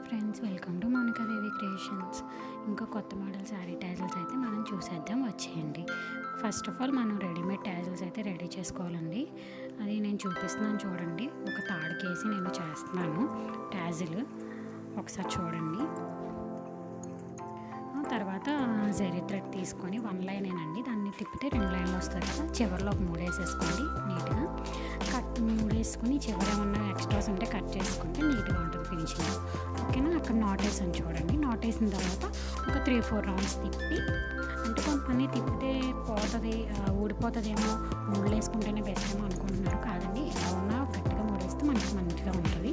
Friends, welcome to Mounikadevi creations. ఇంకా కొత్త model sari tassels అయితే మనం చూసేద్దాం, వచ్చేయండి. ఫస్ట్ ఆఫ్ ఆల్ మనం రెడీమేడ్ ట్యాజిల్స్ అయితే రెడీ చేసుకోవాలండి. అది నేను చూపిస్తున్నాను చూడండి. ఒక తాడుకేసి నేను చేస్తున్నాను ట్యాజిల్, ఒకసారి చూడండి. తర్వాత జరీ థ్రెడ్ తీసుకొని 1 లైనేనండి, దాన్ని తిప్పితే 2 లైన్లు వస్తుంది కదా. చివరిలో ఒక 3 వేసేసుకోండి నీట్గా. 3 వేసుకుని చివరి ఏమన్నా ఎక్స్ట్రాస్ ఉంటే కట్ చేసుకుంటే నీట్గా ఉంటుంది ఫినిషింగ్. ఓకేనా. అక్కడ నాట్ వేసాను చూడండి. నాట్ వేసిన తర్వాత ఒక 3-4 రౌండ్స్ తిప్పి, అంటే కొంతమంది తిప్పితే పోతుంది, ఊడిపోతుందేమో, 3 వేసుకుంటేనే బెస్ట్ ఏమో అనుకుంటున్నారు. కాదండి, ఎలా ఉన్నా గట్టిగా 3 వేస్తే మనకి మంచిగా ఉంటుంది.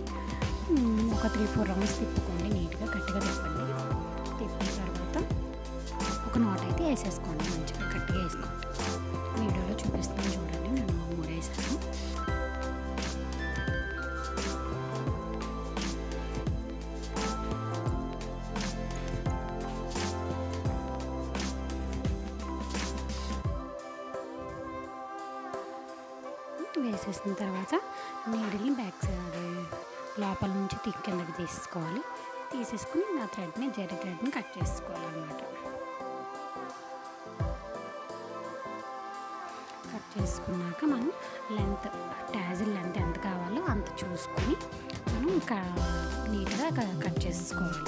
ఒక 3-4 రౌండ్స్ తిప్పుకోండి, నీట్గా గట్టిగా తిప్పండి. తిప్పిన తర్వాత ఒక నాట్ అయితే వేసేసుకోండి, మంచిగా గట్టిగా వేసుకోండి. వీడియోలో చూపిస్తాను చూడండి. నేను 3 వేసాను. వేసేసిన తర్వాత నీడిల్ని బ్యాక్ సైడ్ లోపల నుంచి కిందకి తీసుకోవాలి. తీసేసుకుని ఆ థ్రెడ్ని జరీ థ్రెడ్ని కట్ చేసుకోవాలన్నమాట. కట్ చేసుకున్నాక మనం లెంత్, ట్యాజిల్ లెంత్ ఎంత కావాలో అంత చూసుకొని మనం నీట్గా కట్ చేసుకోవాలి.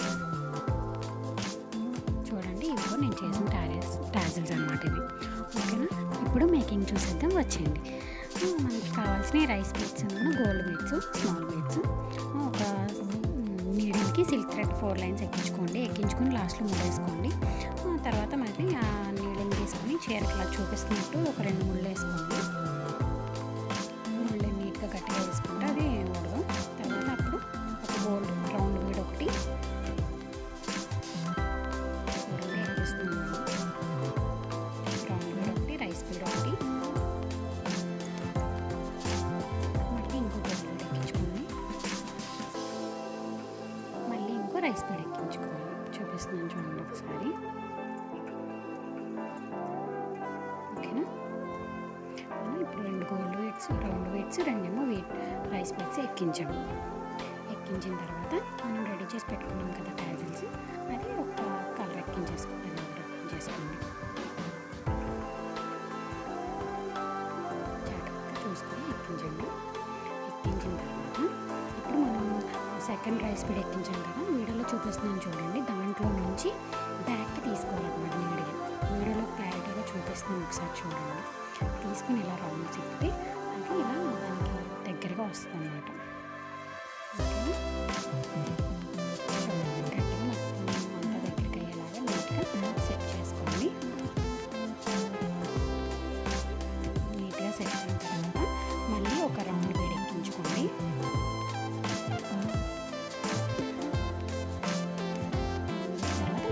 చూడండి, ఇదిగో నేను చేసిన ట్యాజిల్స్ అన్నమాట ఇవి. ఓకేనా. ఇప్పుడు మేకింగ్ చూసేద్దాం, వచ్చేయండి. మనకి కావాల్సిన rice beads, gold beads, small beads, ఒక నీడిల్కి సిల్క్ థ్రెడ్ 4 లైన్స్ ఎక్కించుకోండి. ఎక్కించుకొని లాస్ట్లో 3 వేసుకోండి. తర్వాత మళ్ళీ ఆ నీడిల్ని తీసుకొని చీరకి చూపిస్తున్నట్టు ఒక 2 ముళ్ళు వేసుకోండి. ముళ్ళు నీట్గా గట్టిగా వేసుకుంటే అది ఊడదు. తర్వాత అప్పుడు ఒక గోల్డ్ రౌండ్ బీడ్ ఒకటి రౌండ్ బీడ్ ఒకటి, రైస్ బీడ్ ఒకటి, రైస్ బీడ్ ఎక్కించుకోవాలి. చూపిస్తున్నాను చూడండి ఒకసారి. ఓకేనా. మనం ఇప్పుడు 2 gold beads, round beads, 2 rice beads ఎక్కించాము. ఎక్కించిన తర్వాత మనం రెడీ చేసి పెట్టుకున్నాం కదా ట్యాజిల్స్, అది ఒక కలర్ ఎక్కించేసుకోండి. జాగ్రత్తగా చూసుకొని ఎక్కించండి. ఎక్కించిన తర్వాత ఇప్పుడు మనం సెకండ్ రైస్ బీడ్ ఎక్కించాం కదా, వీడియోలో చూపిస్తున్నాను చూడండి. దాంట్లో నుంచి బ్యాక్కి తీసుకోవాలన్నమాట. వీడియోలో క్లారిటీగా చూపిస్తున్నాను, ఒకసారి చూడండి. తీసుకుని ఇలా రౌండ్ తిప్పితే అది ఇలా దానికి దగ్గరగా వస్తుంది అన్నమాట. గట్టిగా మొత్తం అంతా దగ్గరికి అయ్యేలాగా నీట్గా సెట్ చేసుకోండి. నీట్గా సెట్ అయిన తర్వాత మళ్ళీ ఒక రౌండ్ బీడ్ ఎక్కించుకోండి.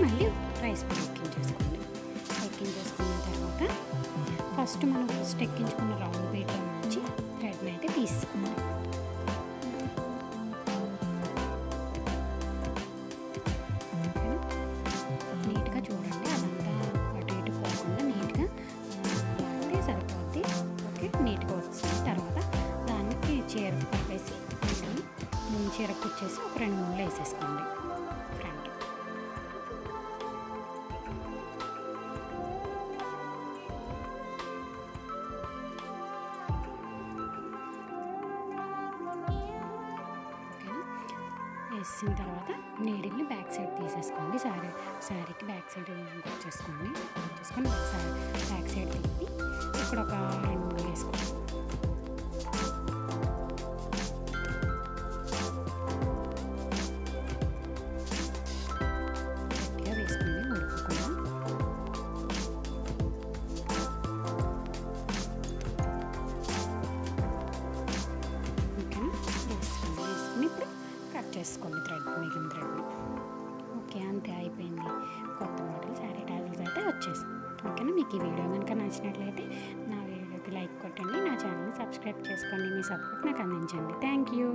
మళ్ళీ రైస్ బీడ్ ఎక్కించేసుకోండి. ఎక్కించేసుకున్న తర్వాత ఫస్ట్ మనం ఎక్కించుకున్న రౌండ్ బీడ్లో నుంచి థ్రెడ్ని అయితే తీసుకోండి. నీట్గా చూడండి, అదంతా అటు ఇటు పోకుండా నీట్గా లాగితే సరిపోద్ది. ఓకే, నీట్గా వస్తుంది. తర్వాత దానికి చీరకు పట్టేసి చీరకు వచ్చేసి ఒక 2 ముళ్ళు వేసేసుకోండి ఫ్రంట్. వేసిన తర్వాత నీడిల్ని బ్యాక్ సైడ్ తీసేసుకోండి. శారీకి బ్యాక్ సైడ్ వచ్చేసుకోండి. వచ్చేసుకొని బ్యాక్ సైడ్ తిప్పి ఇక్కడ ఒక 2 ముళ్ళు వేసుకోండి. గట్టిగా వేసుకోండి, ఉడుకోకుండా. ఓకేనా. వేసుకుని ఇప్పుడు కట్ చేసుకోండి మిగిలిన థ్రెడ్ని. ఓకే, అంతే అయిపోయింది. కొత్త మోడల్ శారీ ట్యాజిల్స్ అయితే వచ్చేసి. ఓకేనా. మీకు ఈ వీడియో కనుక నచ్చినట్లయితే నా వీడియోకి లైక్ కొట్టండి, నా ఛానల్ని సబ్స్క్రైబ్ చేసుకోండి. మీ సపోర్ట్ నాకు అందించండి. Thank you.